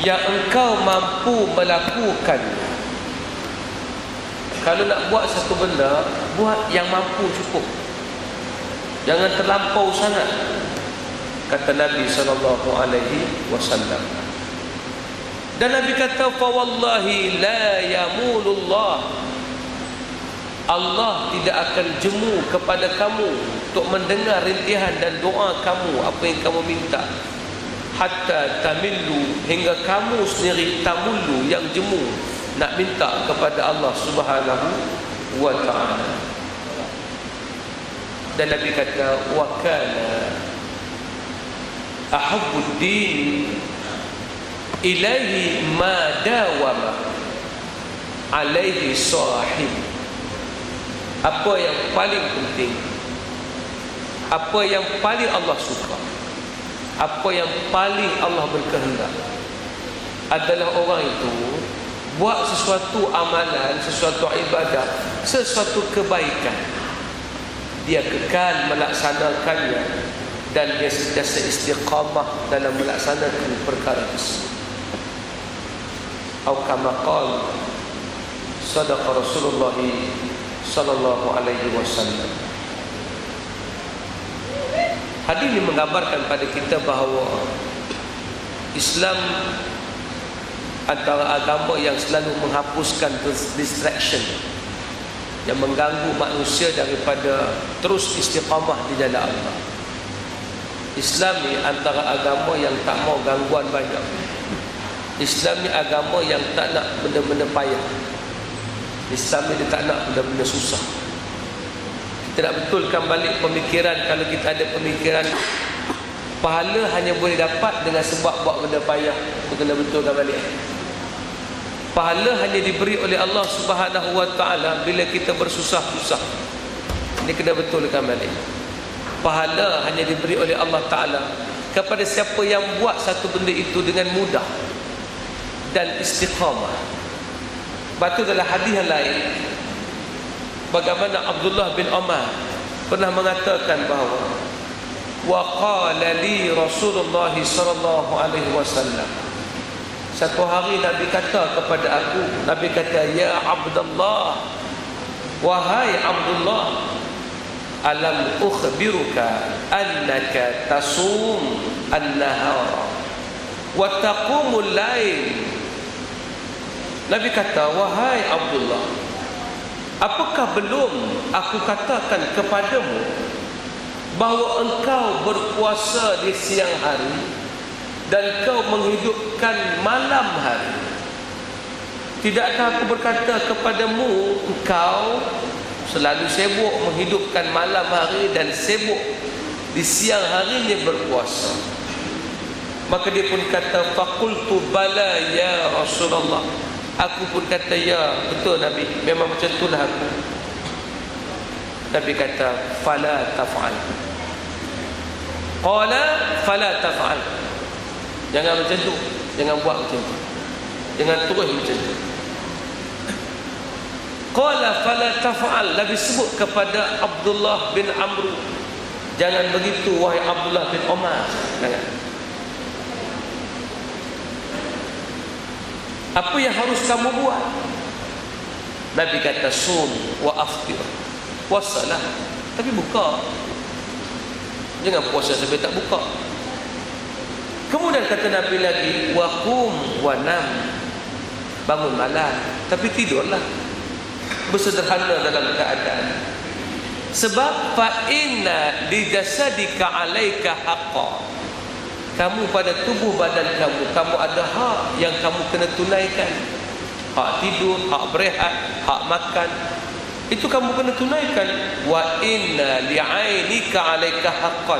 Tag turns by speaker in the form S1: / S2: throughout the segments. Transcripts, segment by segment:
S1: yang engkau mampu melakukan. Kalau nak buat satu benda, buat yang mampu cukup, jangan terlampau sangat, kata Nabi SAW. Dan Nabi kata, fa wallahi la yamulullah, Allah tidak akan jemu kepada kamu untuk mendengar rintihan dan doa kamu, apa yang kamu minta, hatta tamillu, hingga kamu sendiri tamullu, yang jemu nak minta kepada Allah Subhanahu wa ta'ala. Dan Nabi kata, wa kana ahabbud din ilaihi ma dawama alaihi sahib. Apa yang paling penting, apa yang paling Allah suka, apa yang paling Allah berkehendak adalah orang itu buat sesuatu amalan, sesuatu ibadah, sesuatu kebaikan, dia kekal melaksanakannya dan dia sentiasa istiqamah dalam melaksanakan perkara tersebut. Atau kama qala sadaqa Rasulullah sallallahu alaihi wasallam. Hadis ini menggambarkan pada kita bahawa Islam antara agama yang selalu menghapuskan distraction yang mengganggu manusia daripada terus istiqamah di jalan Allah. Islam ni antara agama yang tak mau gangguan banyak. Islam ni agama yang tak nak benda-benda payah. Islam ni dia tak nak benda-benda susah. Kita nak betulkan balik pemikiran. Kalau kita ada pemikiran pahala hanya boleh dapat dengan sebab buat benda payah, itu kena betulkan balik. Pahala hanya diberi oleh Allah Subhanahu wa ta'ala bila kita bersusah-susah. Ini kena betulkan balik. Pahala hanya diberi oleh Allah Ta'ala kepada siapa yang buat satu benda itu dengan mudah dan istiqamah. Batu dalam hadis yang lain, bagaimana Abdullah bin Umar pernah mengatakan bahawa wa qala li Rasulullah sallallahu alaihi wasallam, satu hari Nabi kata kepada aku, Nabi kata, ya Abdullah, wahai Abdullah, alam ukhbiruka annaka tasum an-nahar wa taqumul lail. Nabi kata, wahai Abdullah, apakah belum aku katakan kepadamu bahawa engkau berpuasa di siang hari dan kau menghidupkan malam hari? Tidakkah aku berkata kepadamu, engkau selalu sibuk menghidupkan malam hari dan sibuk di siang harinya berpuasa? Maka dia pun kata, faqultu bala ya Rasulullah. Aku pun kata, ya betul Nabi, memang macam itulah aku. Nabi kata, fala taf'al. Qala fala taf'al. Jangan macam tu, jangan buat macam tu, jangan terus macam tu. Qala fala taf'al. Nabi sebut kepada Abdullah bin Amr, jangan begitu wahai Abdullah bin Umar, jangan. Apa yang harus kamu buat? Nabi kata, sum wa aftir. Puasalah, tapi buka. Jangan puasa sampai tak buka. Kemudian kata Nabi lagi, wa qum wa nam. Bangun malam, tapi tidurlah. Bersederhana dalam keadaan. Sebab fa inna li jasadika alaika haqqan. Kamu pada tubuh badan kamu, kamu ada hak yang kamu kena tunaikan. Hak tidur, hak berehat, hak makan, itu kamu kena tunaikan. Wa inna li'ainika 'alaika haqqan.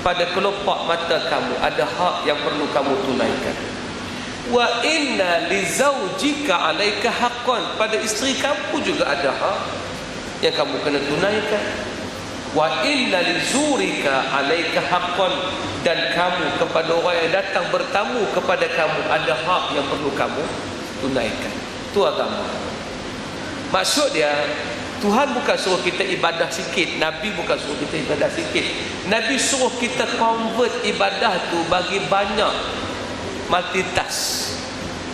S1: Pada kelopak mata kamu ada hak yang perlu kamu tunaikan. Wa inna li zawjika 'alaika haqqan. Pada isteri kamu juga ada hak yang kamu kena tunaikan. Wa inna li zurika 'alaika haqqan. Dan kamu kepada orang yang datang bertamu kepada kamu ada hak yang perlu kamu tunaikan. Itu agama. Maksud dia, Tuhan bukan suruh kita ibadah sikit, Nabi bukan suruh kita ibadah sikit. Nabi suruh kita convert ibadah tu bagi banyak, multitask.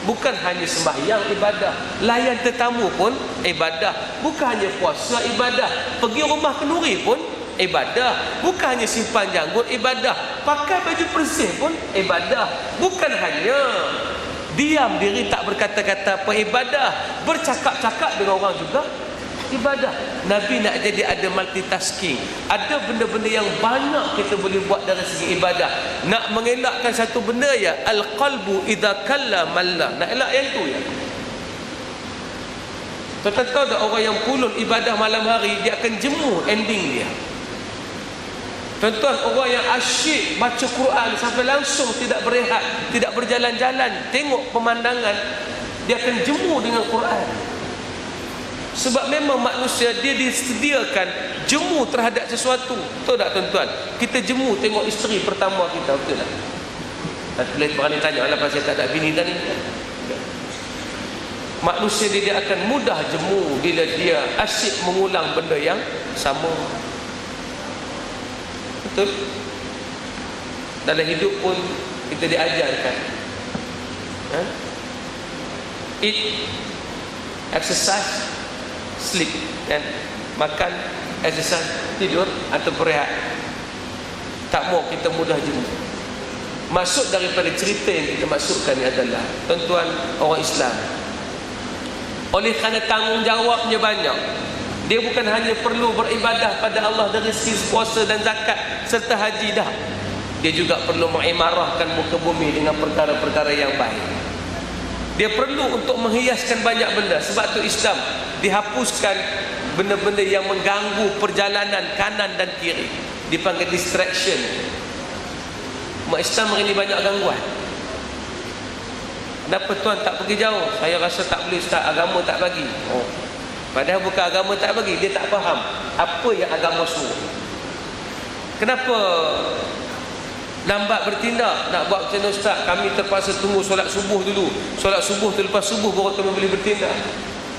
S1: Bukan hanya sembahyang ibadah, layan tetamu pun ibadah. Bukan hanya puasa ibadah, pergi rumah kenduri pun ibadah. Bukan hanya simpan janggut ibadah, pakai baju bersih pun ibadah. Bukan hanya diam diri tak berkata-kata apa ibadah, bercakap-cakap dengan orang juga ibadah. Nabi nak jadi ada multitasking, ada benda-benda yang banyak kita boleh buat dari segi ibadah. Nak mengelakkan satu benda ya, al-qalbu idza kallama Allah, nak elak yang tu ya. Tuan-tuan tahu tak, orang yang pulun ibadah malam hari, dia akan jemu ending dia. Tuan-tuan, orang yang asyik baca Quran sampai langsung tidak berehat, tidak berjalan-jalan, tengok pemandangan, dia akan jemu dengan Quran. Sebab memang manusia dia disediakan jemu terhadap sesuatu. Tahu tak tuan-tuan? Kita jemu tengok isteri pertama kita, betul tak? Tapi boleh berani tanya lah pasal tak ada bini tadi. Manusia dia akan mudah jemu bila dia asyik mengulang benda yang sama. Betul? Dalam hidup pun kita diajarkan eat, exercise, sleep, kan? Makan, exercise, tidur atau berehat. Tak mau kita mudah jemu. Maksud daripada cerita yang kita masukkan ni adalah, tuan-tuan orang Islam, oleh kerana tanggungjawabnya banyak, dia bukan hanya perlu beribadah pada Allah dari segi puasa dan zakat serta haji dah, dia juga perlu mengimarahkan muka bumi dengan perkara-perkara yang baik. Dia perlu untuk menghiaskan banyak benda. Sebab tu Islam dihapuskan benda-benda yang mengganggu perjalanan kanan dan kiri, dipanggil distraction. Umat Islam hari ini banyak gangguan. Kenapa tuan tak pergi jauh? Saya rasa tak boleh Ustaz, agama tak bagi. Padahal bukan agama tak bagi, dia tak faham apa yang agama suruh. Kenapa lambat bertindak? Nak buat macam mana Ustaz? Kami terpaksa tunggu solat subuh dulu. Solat subuh tu, lepas subuh baru kami boleh bertindak.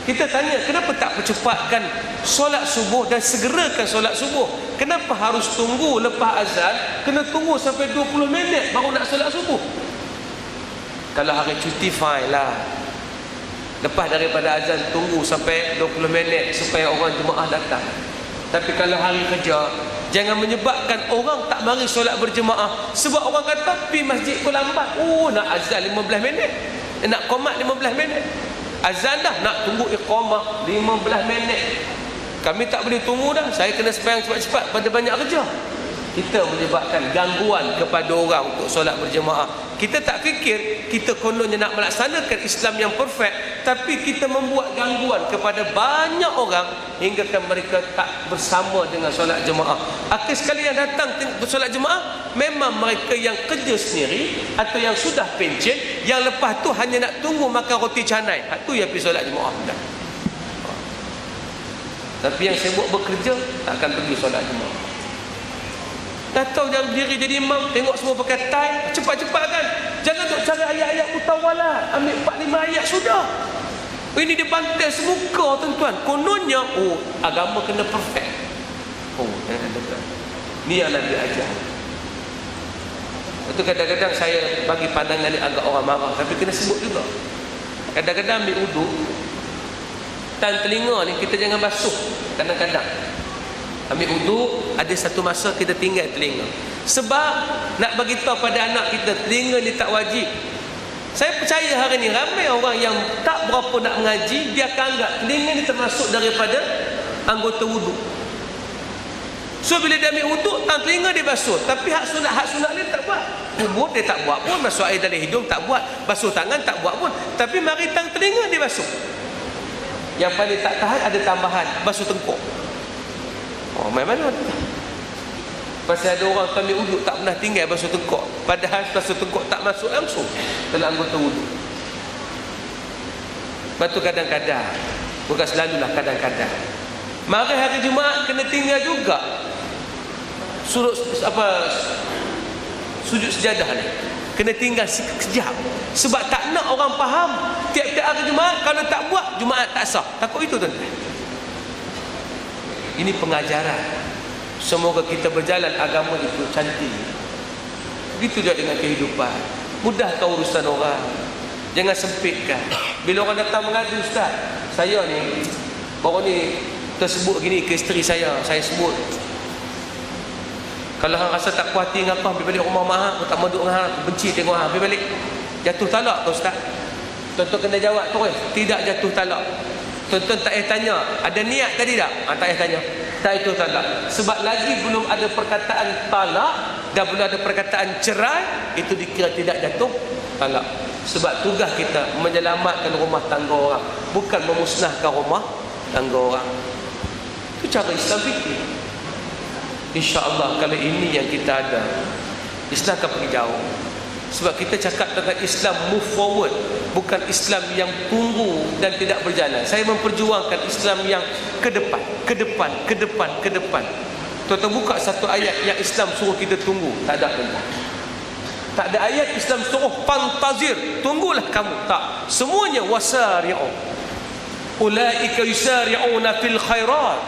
S1: Kita tanya, kenapa tak percepatkan solat subuh dan segerakan solat subuh? Kenapa harus tunggu lepas azan? Kena tunggu sampai 20 minit baru nak solat subuh. Kalau hari cuti fine lah, lepas daripada azan tunggu sampai 20 minit supaya orang jemaah datang. Tapi kalau hari kerja, jangan menyebabkan orang tak mari solat berjemaah sebab orang kata pergi masjid pun lambat. Nak azan 15 minit, nak qomat 15 minit. Azan dah, nak tunggu iqamah 15 minit. Kami tak boleh tunggu dah, saya kena sembahyang cepat-cepat pada banyak kerja. Kita menyebabkan gangguan kepada orang untuk solat berjemaah. Kita tak fikir kita kononnya nak melaksanakan Islam yang perfect, tapi kita membuat gangguan kepada banyak orang hingga mereka tak bersama dengan solat jemaah. Akhir sekali yang datang bersolat jemaah memang mereka yang kerja sendiri atau yang sudah pencen, yang lepas tu hanya nak tunggu makan roti canai. Itu yang pergi solat jemaah. Tapi yang sibuk bekerja tak akan pergi solat jemaah. Dah tahu jangan diri jadi imam, tengok semua pakai tie, cepat-cepat kan. Jangan duk cari ayat-ayat mutawalat, ambil 4-5 ayat sudah. Ini dia bantai semuka tuan-tuan. Kononnya agama kena perfect. Ni yang Nabi ajar. Itu kadang-kadang saya bagi pandangan ni agak orang marah, tapi kena sebut juga. Kadang-kadang ambil uduk, tan telinga ni kita jangan basuh. Kadang-kadang ambil uduk, ada satu masa kita tinggal telinga. Sebab nak bagi tahu pada anak kita, telinga ni tak wajib. Saya percaya hari ni ramai orang yang tak berapa nak mengaji, dia akan anggap telinga ni termasuk daripada anggota wuduk. So bila dia ambil wuduk, telinga dia basuh. Tapi hak sunat ni tak buat. Kubur dia tak buat pun, masuk air dalam hidung tak buat, basuh tangan tak buat pun. Tapi mari telinga dia basuh. Yang paling tak tahan ada tambahan, basuh tengkuk. Main mana? Pasal ada orang ambil wuduk tak pernah tinggal basuh tengkuk, padahal basuh tengkuk tak masuk langsung dalam anggota wuduk. Lepas tu kadang-kadang, bukan selalulah, kadang-kadang mari hari Jumaat kena tinggal juga sujud sejadah ni, kena tinggal sekejap. Sebab tak nak orang faham tiap-tiap hari Jumaat kalau tak buat Jumaat tak sah. Takut itu tuan-tuan. Ini pengajaran. Semoga kita berjalan agama itu cantik. Begitu juga dengan kehidupan. Mudahkah urusan orang? Jangan sempitkan. Bila orang datang mengadu, ustaz, saya ni baru ni tersebut gini ke isteri saya sebut, kalau hang rasa tak puas hati dengan apa, pergi balik rumah mak, aku tak mau duduk dengan hang, aku benci tengok hang, pergi balik. Jatuh talak ke ustaz? Tuan-tuan kena jawab terus, tidak jatuh talak. Tuan-tuan tak payah tanya, ada niat tadi tak? Tak payah tanya, tak itu talak. Sebab lagi belum ada perkataan talak dan belum ada perkataan cerai, itu dikira tidak jatuh talak. Sebab tugas kita menyelamatkan rumah tangga orang, bukan memusnahkan rumah tangga orang. Itu cara Islam fikir. InsyaAllah kalau ini yang kita ada, Islam akan pergi jauh. Sebab kita cakap tentang Islam move forward, bukan Islam yang tunggu dan tidak berjalan. Saya memperjuangkan Islam yang ke depan, ke depan, ke depan, ke depan. Tuan-tuan buka satu ayat yang Islam suruh kita tunggu, tak ada tuan. Tak ada ayat Islam suruh fantazir, tunggulah kamu, tak. Semuanya wasari'u, ulaika yusari'una fil khairat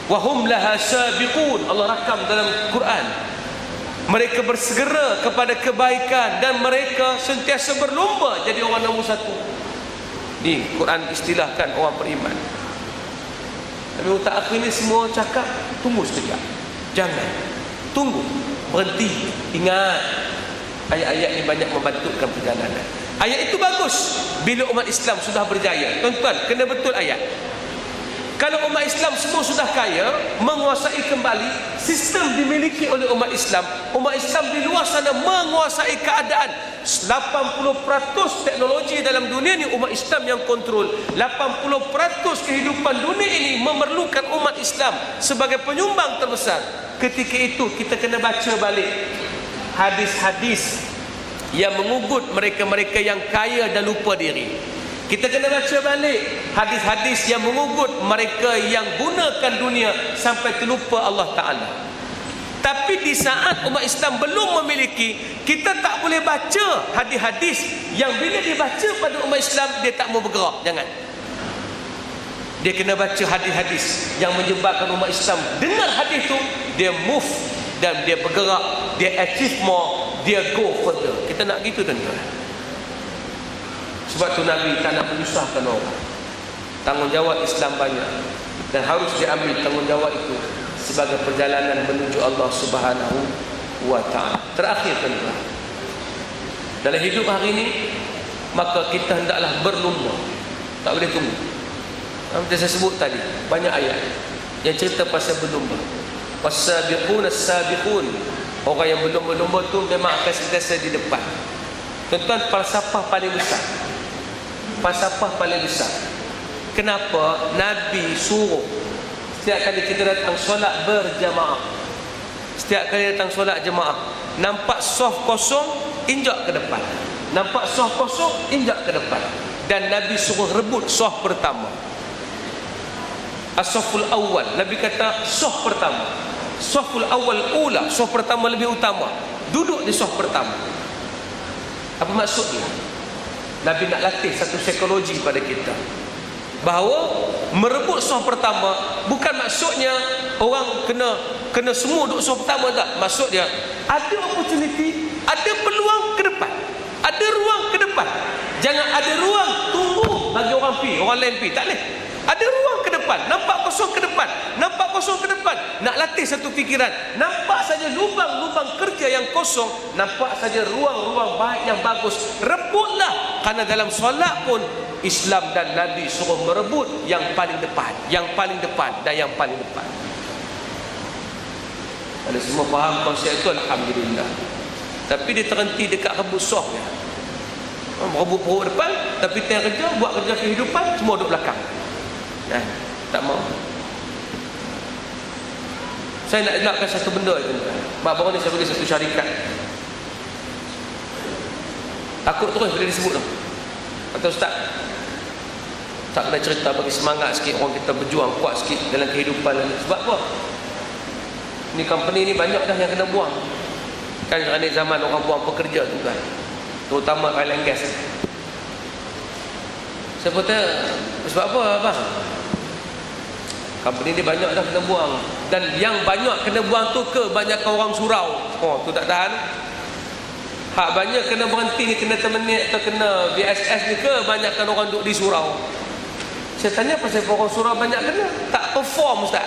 S1: wa hum laha sabiqun. Allah rakam dalam Quran, mereka bersegera kepada kebaikan dan mereka sentiasa berlomba jadi orang nombor satu. Ni Quran istilahkan orang beriman. Tapi otak aku ini semua cakap tunggu sekejap, jangan, tunggu, berhenti, ingat. Ayat-ayat ini banyak membantutkan perjalanan. Ayat itu bagus bila umat Islam sudah berjaya. Tuan-tuan kena betul ayat. Kalau umat Islam semua sudah kaya, menguasai kembali, sistem dimiliki oleh umat Islam. Umat Islam di luar sana menguasai keadaan. 80% teknologi dalam dunia ini umat Islam yang kontrol. 80% kehidupan dunia ini memerlukan umat Islam sebagai penyumbang terbesar. Ketika itu kita kena baca balik hadis-hadis yang mengugut mereka-mereka yang kaya dan lupa diri. Kita kena baca balik hadis-hadis yang mengugut mereka yang gunakan dunia sampai terlupa Allah Ta'ala. Tapi di saat umat Islam belum memiliki, kita tak boleh baca hadis-hadis yang bila dibaca pada umat Islam dia tak mau bergerak. Jangan. Dia kena baca hadis-hadis yang menyebabkan umat Islam dengar hadis tu, dia move dan dia bergerak, dia achieve more, dia go further. Kita nak gitu tuan-tuan. Sebab tu Nabi tak nak menyusahkan orang. Tanggungjawab Islam banyak dan harus diambil tanggungjawab itu sebagai perjalanan menuju Allah Subhanahu wa Ta'ala. Terakhir tuan-tuan, dalam hidup hari ini maka kita hendaklah berlumba, tak boleh tunggu. Macam saya sebut tadi, banyak ayat yang cerita pasal berlumba. Wasabiqun as-sabiqun, orang yang berlumba-lumba tu memang akan sentiasa di depan. Tuan-tuan, falsafah paling besar, falsafah paling besar, kenapa Nabi suruh setiap kali kita datang solat berjamaah, setiap kali datang solat jemaah, nampak saf kosong, injak ke depan, nampak saf kosong, injak ke depan. Dan Nabi suruh rebut saf pertama, as-saful awal. Nabi kata saf pertama, saful awal ula, saf pertama lebih utama, duduk di saf pertama. Apa maksudnya? Nabi nak latih satu psikologi pada kita, bahawa merebut saf pertama bukan maksudnya orang kena semua duduk saf pertama, tak. Maksudnya ada opportunity, ada peluang ke depan, ada ruang ke depan. Jangan ada ruang tunggu bagi orang pi, orang lain pi, tak boleh. Ada ruang ke depan, nampak kosong ke depan, nampak kosong ke depan. Nak latih satu fikiran, nampak saja lubang-lubang kerja yang kosong, nampak saja ruang-ruang baik yang bagus, rebutlah. Karena dalam solat pun Islam dan Nabi suruh merebut yang paling depan, yang paling depan dan yang paling depan. Kalau semua faham konsep itu, alhamdulillah. Tapi dia terhenti dekat rebut sohnya, merebut perut depan, tapi tengah kerja, buat kerja kehidupan, semua duduk belakang. Tak mau. Saya nak elakkan satu benda itu. Baru ni saya bagi satu syarikat, takut terus bila disebut tu. Kata ustaz, tak kena cerita bagi semangat sikit orang kita berjuang kuat sikit dalam kehidupan. Sebab apa? Ni company ni banyak dah yang kena buang. Kan kerana zaman orang buang pekerja tu kan, terutama oil and gas. Saya kata, sebab apa abang? Company ni banyak dah kena buang. Dan yang banyak kena buang tu kebanyakan orang surau. Oh, tu tak tahan. Hak banyak kena berhenti ni, kena termenit atau kena BSS ni ke banyakkan orang duduk di surau? Saya tanya pasal orang surau banyak kena tak perform Ustaz.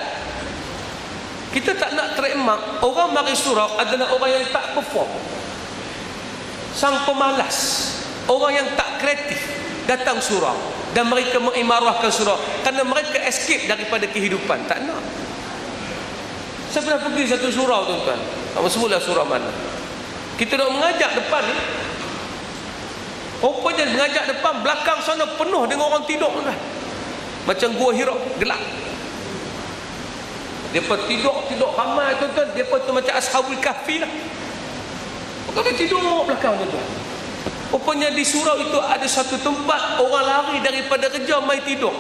S1: Kita tak nak trademark orang mari surau adalah orang yang tak perform, sang pemalas, orang yang tak kreatif datang surau dan mereka mengimarahkan surau kerana mereka escape daripada kehidupan. Tak nak. Saya pernah pergi satu surau tuan-tuan. Apa semula surau mana? Kita nak mengajak depan ni, rupanya mengajak depan, belakang sana penuh dengan orang tidur tuan. Macam gua Hira, gelap. Depa tidur ramai tuan-tuan. Depa tu macam Ashabul Kahfi lah. Mereka tidur belakang tuan-tuan. Rupanya di surau itu ada satu tempat orang lari daripada kerja mai tidur.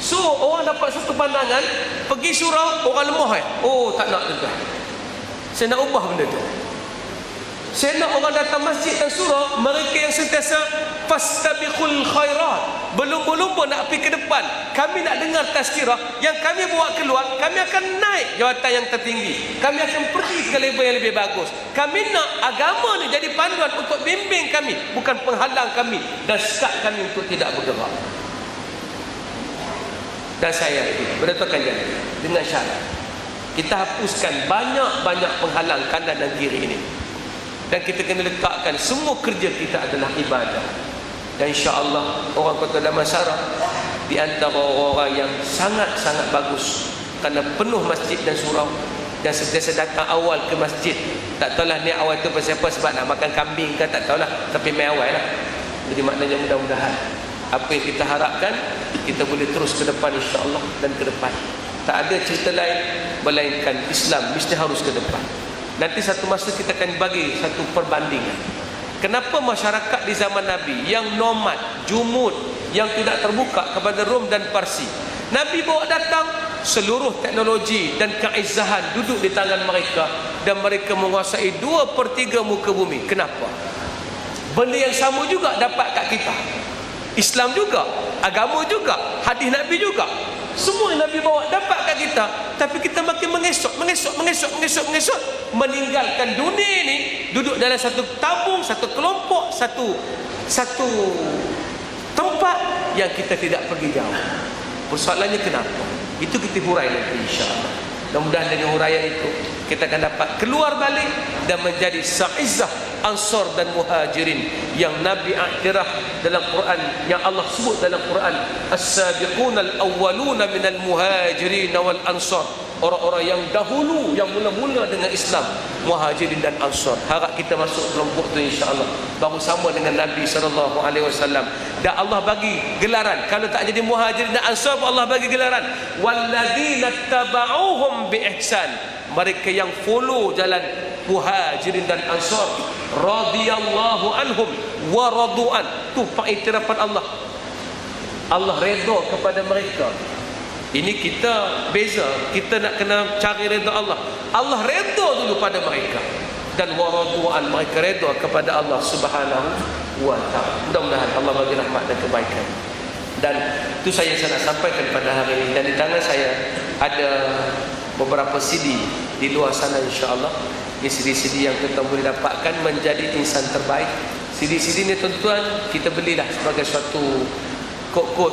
S1: So orang dapat satu pandangan, pergi surau orang lemah Oh tak nak tuan-tuan. Saya nak ubah benda tu. Saya nak orang datang masjid dan surau, mereka yang sentiasa fastabiqul khairat, berlumba-lumba nak pergi ke depan. Kami nak dengar tazkirah, yang kami bawa keluar, kami akan naik jawatan yang tertinggi, kami akan pergi ke level yang lebih bagus. Kami nak agama ni jadi panduan untuk bimbing kami, bukan penghalang kami dan sekat kami untuk tidak bergerak. Dan saya berdasarkan jadi dengan syarat kita hapuskan banyak-banyak penghalang kanan dan kiri ini. Dan kita kena letakkan semua kerja kita adalah ibadah. Dan insya-Allah orang Kota Damansara di antara orang yang sangat-sangat bagus kerana penuh masjid dan surau dan sentiasa datang awal ke masjid. Tak tahulah niat awal tu pasal apa, sebab nak makan kambing ke tak tahulah, tapi mai awal lah. Jadi maknanya mudah-mudahan apa yang kita harapkan kita boleh terus ke depan insya-Allah dan ke depan. Tak ada cerita lain melainkan Islam mesti harus ke depan. Nanti satu masa kita akan bagi satu perbandingan. Kenapa masyarakat di zaman Nabi yang nomad, jumud, yang tidak terbuka kepada Rom dan Parsi, Nabi bawa datang seluruh teknologi dan keizahan duduk di tangan mereka dan mereka menguasai 2/3 muka bumi. Kenapa? Benda yang sama juga dapat kat kita. Islam juga, agama juga, hadis Nabi juga. Semua yang Nabi bawa dapat kat kita, tapi kita makin mengesok, meninggalkan dunia ini, duduk dalam satu tabung, satu kelompok, satu tempat yang kita tidak pergi jauh. Persoalannya kenapa? Itu kita hurai nanti insya-Allah. Mudah-mudahan dengan huraian itu kita akan dapat keluar balik dan menjadi sa'izzah Ansar dan Muhajirin yang Nabi iktiraf dalam Quran, yang Allah sebut dalam Quran, as-sabiqunal awwaluna minal muhajirin wal ansar, orang-orang yang dahulu yang mula-mula dengan Islam, Muhajirin dan Ansar. Harap kita masuk kelompok tu insya-Allah, baru sama dengan Nabi SAW. Dan Allah bagi gelaran, kalau tak jadi Muhajirin dan Ansar, Allah bagi gelaran walladzina tabauhum bi ihsan, mereka yang follow jalan Muhajirin dan Ansar, radhiyallahu anhum wa radu'an. Tu pengiktirafan Allah. Allah redha kepada mereka. Ini kita beza, kita nak kena cari redha Allah. Allah redha dulu pada mereka, dan waradu'an, mereka redha kepada Allah Subhanahu wa ta'ala. Mudah-mudahan Allah bagi rahmat dan kebaikan. Dan itu saya nak sampaikan pada hari ini. Dan di tangan saya ada beberapa CD di luar sana insya-Allah. Ini CD-CD yang kita boleh dapatkan menjadi insan terbaik. CD-CD ni tuan-tuan kita belilah sebagai suatu kod-kod.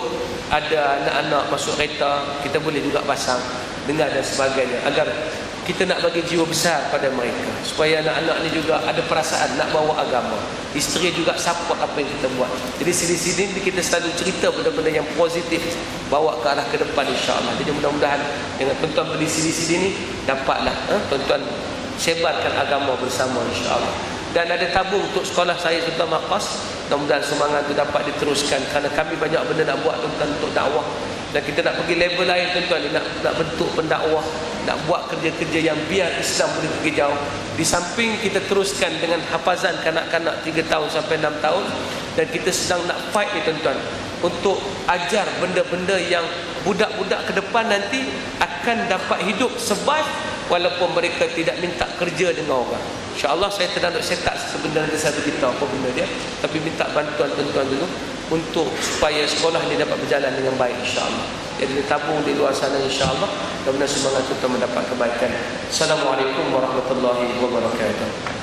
S1: Ada anak-anak masuk kereta, kita boleh juga pasang, dengar dan sebagainya, agar kita nak bagi jiwa besar pada mereka, supaya anak-anak ni juga ada perasaan nak bawa agama. Isteri juga support apa yang kita buat. Jadi sini-sini kita selalu cerita benda-benda yang positif, bawa ke arah ke depan insya-Allah. Jadi mudah-mudahan dengan tuan-tuan beli sini-sini ni dapatlah tuan-tuan sebarkan agama bersama insya-Allah. Dan ada tabung untuk sekolah saya Sultan Maqas. Mudah-mudahan semangat itu dapat diteruskan, kerana kami banyak benda nak buat tuan-tuan untuk dakwah. Dan kita nak pergi level lain tuan-tuan, nak bentuk pendakwah, nak buat kerja-kerja yang biar Islam boleh pergi jauh. Di samping kita teruskan dengan hafazan kanak-kanak 3 tahun sampai 6 tahun, dan kita sedang nak fight ni tuan-tuan, untuk ajar benda-benda yang budak-budak ke depan nanti akan dapat hidup survive walaupun mereka tidak minta kerja dengan orang. InsyaAllah saya sedang nak set up sebenarnya saya beritahu apa benda dia, tapi minta bantuan tuan-tuan dulu untuk supaya sekolah ini dapat berjalan dengan baik insyaAllah. Jadi tabung di luar sana insyaAllah. Mudah-mudahan semangat kita mendapat kebaikan. Assalamualaikum warahmatullahi wabarakatuh.